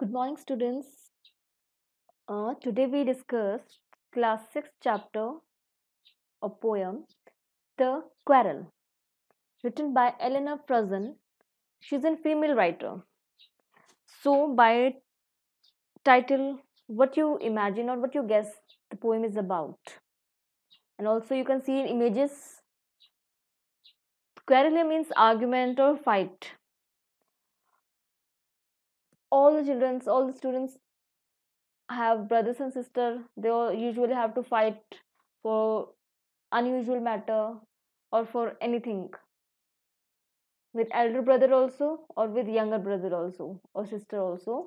Good morning, students. Today we discuss class 6 chapter of poem The Quarrel, written by Eleanor Frozen. She's a female writer. So, by title, what you imagine or what you guess the poem is about. And also, you can see in images. Quarrel here means argument or fight. All the students have brothers and sisters. They all usually have to fight for unusual matter or for anything with elder brother also or with younger brother also और sister also.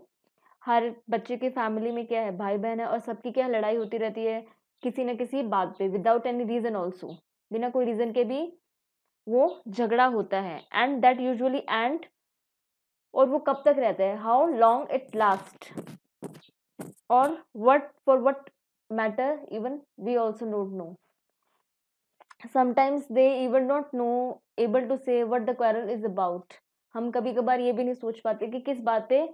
हर बच्चे के family में क्या है, भाई बहन है और सबकी क्या लड़ाई होती रहती है किसी न किसी बात पे, विदाउट एनी रीजन ऑल्सो, बिना कोई रीजन के भी वो झगड़ा होता है. एंड दैट यूजुअली एंड, और वो कब तक रहता है, हाउ लॉन्ग इट लास्ट, और what for what matter even we also don't know. Sometimes they even not know able to say what the quarrel is about. हम कभी कभार ये भी नहीं सोच पाते कि किस बात पे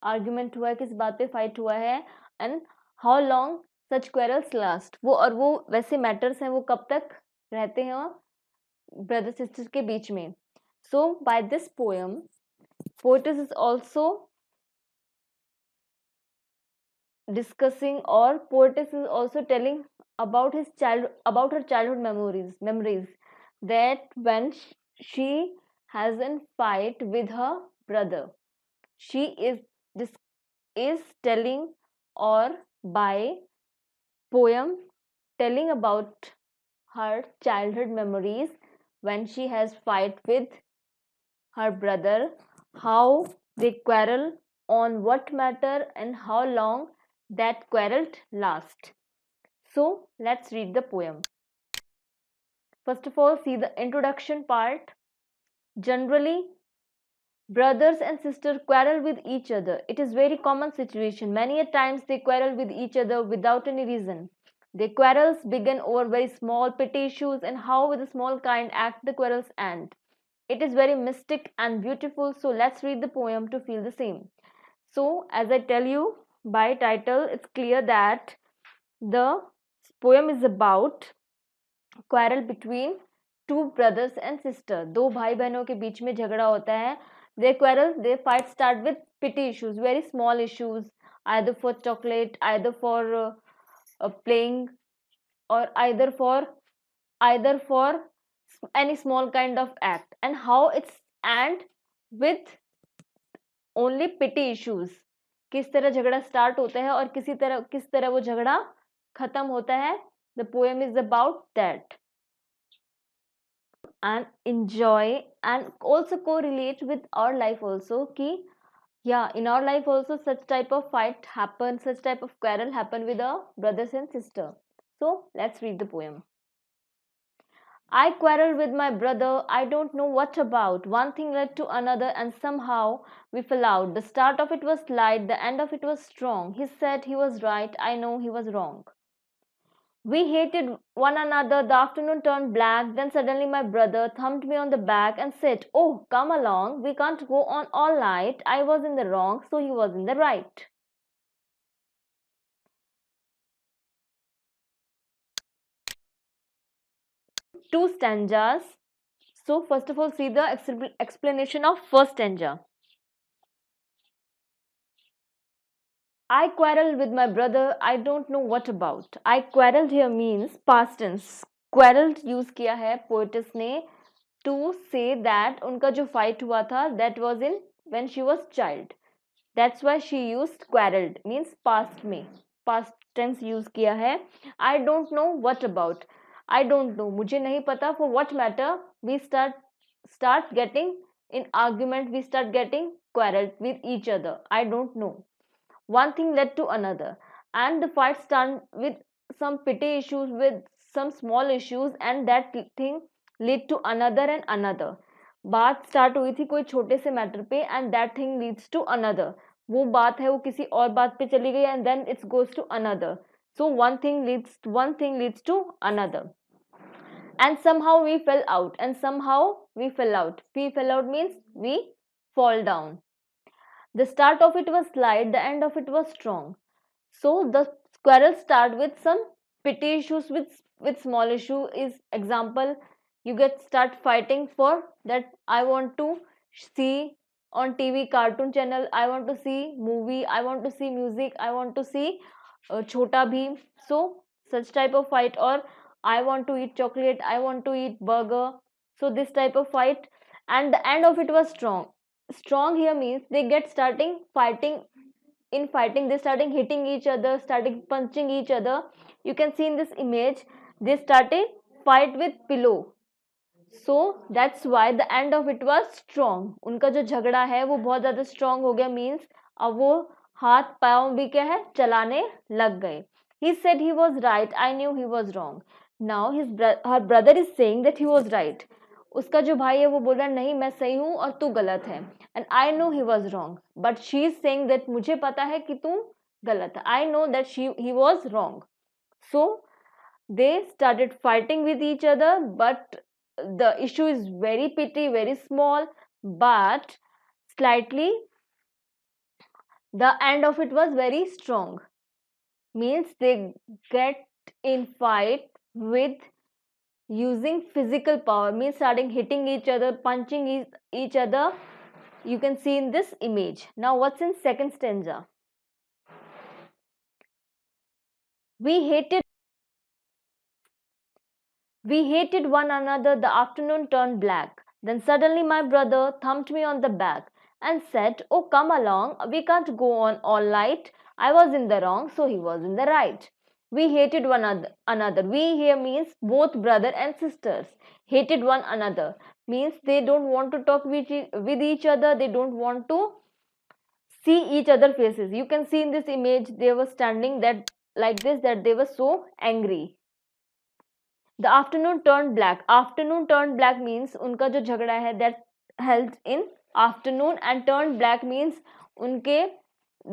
आर्ग्यूमेंट हुआ है, किस बात पे फाइट हुआ है, and how long such quarrels last. वो और वो वैसे मैटर्स हैं वो कब तक रहते हैं ब्रदर सिस्टर के बीच में. So by this poem poetess is also discussing, or poetess is also telling about her childhood memories that when she has a fight with her brother, she this is telling, or by poem telling about her childhood memories when she has fight with her brother, how they quarrel, on what matter, and how long that quarrel last. So let's read the poem. First of all, see the introduction part. Generally, brothers and sisters quarrel with each other. It is very common situation. Many a times they quarrel with each other without any reason. Their quarrels begin over very small petty issues, and how with a small kind act the quarrels end. It is very mystic and beautiful. So let's read the poem to feel the same. So as I tell you by title, it's clear that the poem is about quarrel between two brothers and sister. दो भाई बहनों के बीच में झगड़ा होता है. They quarrel, they fight start with petty issues, very small issues, either for chocolate, either for playing, or either for any small kind of act, and how it's end with only petty issues. किस तरह झगड़ा start होता है और किस तरह वो झगड़ा खत्म होता है. The poem is about that. And enjoy and also correlate with our life also ki, yeah, in our life also such type of fight happen, such type of quarrel happen with our brothers and sister. So let's read the poem. I quarreled with my brother, I don't know what about. One thing led to another, and somehow we fell out. The start of it was light, the end of it was strong. He said he was right, I know he was wrong. We hated one another. The afternoon turned black. Then suddenly my brother thumped me on the back and said, "Oh, come along. We can't go on all night." I was in the wrong, so he was in the right. Two stanzas. So, first of all, see the explanation of first stanza. I quarreled with my brother. I don't know what about. I quarreled here means past tense. Quarreled use किया है poetess ने to say that उनका जो fight हुआ था that was in when she was child. That's why she used quarreled means past में past tense use किया है. I don't know what about. I don't know, मुझे नहीं पता. For what matter, we start getting in argument, we start getting quarreled with each other. I don't know. One thing led to another, and the fight started with some petty issues, with some small issues, and that thing led to another and another. बात start हुई थी कोई छोटे से matter पे, and that thing leads to another. वो बात है वो किसी और बात पे चली गई, and then it's goes to another. So one thing leads to another. And somehow we fell out, and somehow we fell out. We fell out means we fall down. The start of it was slight, the end of it was strong. So the quarrel start with some petty issues with small issue. Is example, you get start fighting for that I want to see on TV cartoon channel, I want to see movie, I want to see music, I want to see Chota Bheem. So such type of fight, or I want to eat chocolate, I want to eat burger. So this type of fight, and the end of it was strong. Strong here means they get starting fighting. In fighting, they starting hitting each other, starting punching each other. You can see in this image, they started fight with pillow. So that's why the end of it was strong. उनका जो झगड़ा है वो बहुत ज्यादा strong हो गया, means अब वो हाथ पाँव भी क्या है चलाने लग गए. He said he was right, I knew he was wrong. Now her brother is saying that he was right. उसका जो भाई है वो बोल रहा है नहीं मैं सही हूँ और तू गलत है. And I know he was wrong, but she is saying that मुझे पता है कि तू गलत है. I know that he was wrong. So they started fighting with each other, but the issue is very petty, very small, but slightly the end of it was very strong. Means they get in fight with using physical power, means starting hitting each other, punching each other. You can see in this image. Now what's in second stanza? We hated We hated one another, the afternoon turned black. Then suddenly my brother thumped me on the back and said, "Oh, come along, we can't go on all night." I was in the wrong, so he was in the right. We hated one another. We here means both brother and sisters. Hated one another means they don't want to talk with each other, they don't want to see each other faces. You can see in this image they were standing that like this, that they were so angry. The afternoon turned black. Afternoon turned black means उनका जो झगड़ा है that held in afternoon, and turned black means उनके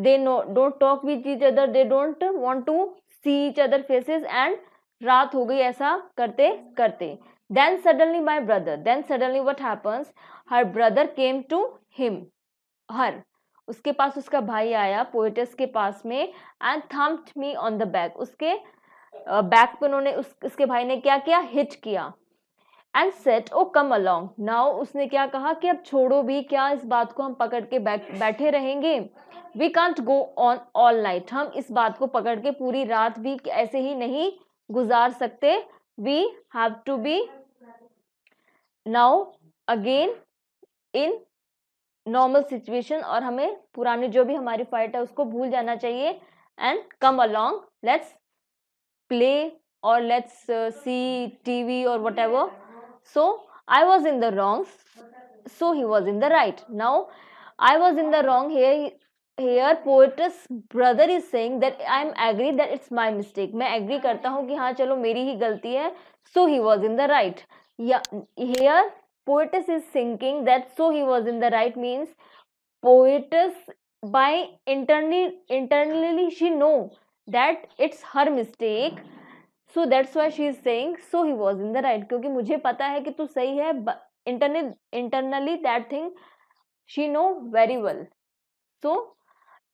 they don't talk with each other, they don't want to see each other faces, and रात हो गई ऐसा करते करते. Then suddenly my brother, then suddenly what happens, her brother came to him, her, उसके पास उसका भाई आया पोएटस के पास में, and thumped me on the back. उसके बैक पे उन्होंने उसके भाई ने क्या किया, हिट किया. And said oh come along. Now उसने क्या कहा कि अब छोड़ो भी, क्या इस बात को हम पकड़ के बैठे रहेंगे. We can't go on all night. हम इस बात को पकड़ के पूरी रात भी ऐसे ही नहीं गुजार सकते. We have to be now again in normal situation, और हमें पुरानी जो भी हमारी फाइट है उसको भूल जाना चाहिए. And come along, let's play, or let's see TV or whatever. So I was in the wrong, so he was in the right. Now I was in the wrong. Here poetess brother is saying that I am agree that it's my mistake. मैं agree करता हूँ कि हाँ चलो मेरी ही गलती है. So he was in the right. Yeah, here poetess is thinking that so he was in the right means poetess by internally she know that it's her mistake. So that's why she is saying so he was in the right, क्योंकि मुझे पता है कि तू सही है. Internally that thing she know very well. So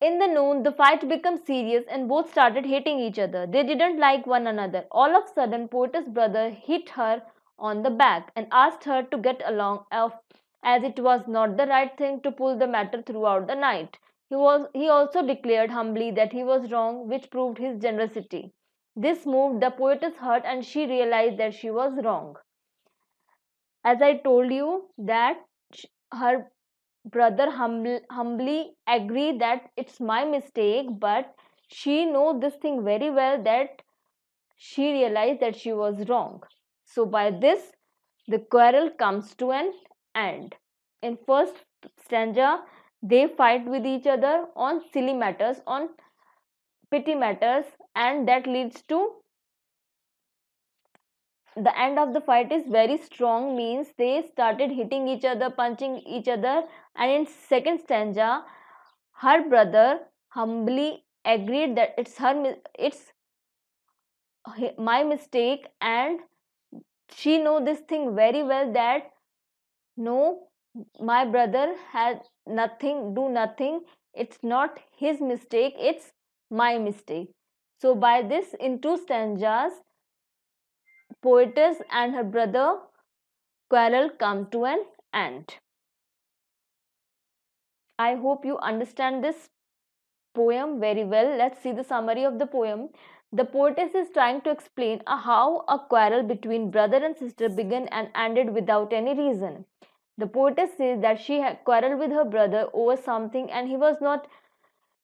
in the noon the fight became serious and both started hating each other. They didn't like one another. All of a sudden poetess brother hit her on the back and asked her to get along as it was not the right thing to pull the matter throughout the night. He also declared humbly that he was wrong, which proved his generosity. This moved the poetess heart and she realized that she was wrong. As I told you that her brother humbly agreed that it's my mistake, but she know this thing very well that she realized that she was wrong. So by this the quarrel comes to an end. In first stanza they fight with each other on silly matters, on petty matters, and that leads to the end of the fight is very strong, means they started hitting each other, punching each other. And in second stanza her brother humbly agreed that it's my mistake, and she know this thing very well that no, my brother nothing, do nothing. It's not his mistake, it's my mistake. So by this, in two stanzas, poetess and her brother quarrel come to an end. I hope you understand this poem very well. Let's see the summary of the poem. The poetess is trying to explain how a quarrel between brother and sister began and ended without any reason. The poetess says that she had quarreled with her brother over something and he was not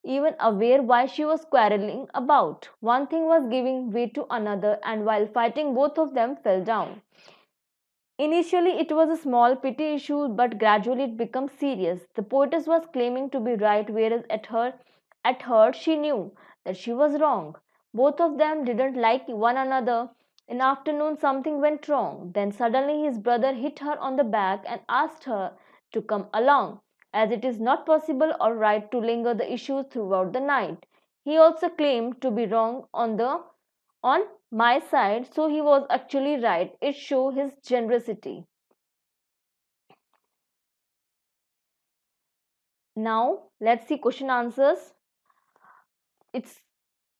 even aware why she was quarreling about. One thing was giving way to another, and while fighting, both of them fell down. Initially, it was a small petty issue, but gradually it became serious. The poetess was claiming to be right, whereas at heart, she knew that she was wrong. Both of them didn't like one another. In the afternoon, something went wrong. Then suddenly, his brother hit her on the back and asked her to come along, as it is not possible or right to linger the issues throughout the night. He also claimed to be wrong on my side, so he was actually right. It showed his generosity. Now let's see question answers. It's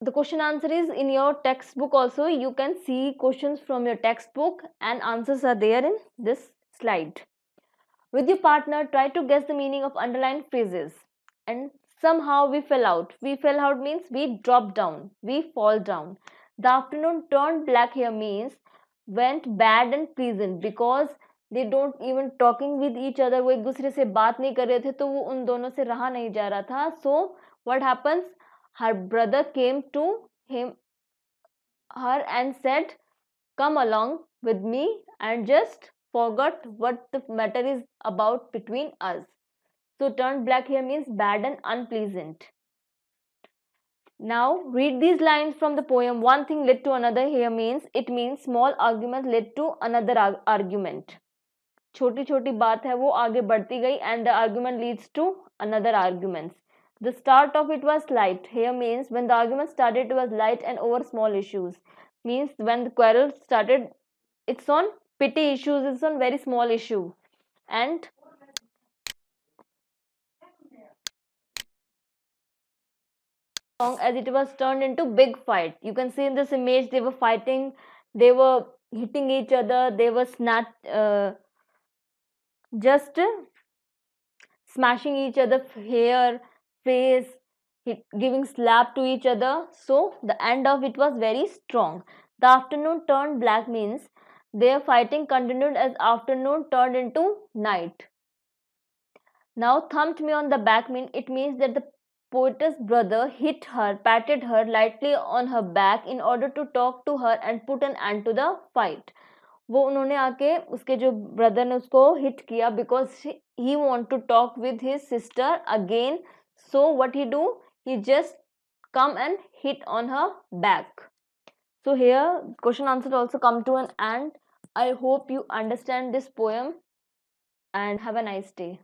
the question answer is in your textbook also. You can see questions from your textbook and answers are there in this slide. With your partner, try to guess the meaning of underlined phrases. And somehow we fell out. We fell out means we dropped down. We fall down. The afternoon turned black here means went bad and pleasant because they don't even talking with each other. वो एक दूसरे से बात नहीं कर रहे थे तो वो उन दोनों से रहा नहीं जा रहा था. So what happens? Her brother came to him her and said, come along with me, and just forgot what the matter is about between us. So turned black here means bad and unpleasant. Now read these lines from the poem. One thing led to another here means it means small argument led to another argument. छोटी छोटी बात है वो आगे बढ़ती गई and the argument leads to another arguments. The start of it was light here means when the argument started it was light and over small issues. Means when the quarrel started it's on petty issues, it's on very small issue. And as it was turned into big fight. You can see in this image they were fighting, they were hitting each other, they were just smashing each other hair, face, giving slap to each other. So the end of it was very strong. The afternoon turned black means their fighting continued as afternoon turned into night. Now thumped me on the back mean it means that the poetess brother hit her, patted her lightly on her back in order to talk to her and put an end to the fight. वो उन्होंने आके उसके जो brother ने उसको hit किया because he want to talk with his sister again. So what he do, he just come and hit on her back. So here question answer also come to an end. I hope you understand this poem and have a nice day.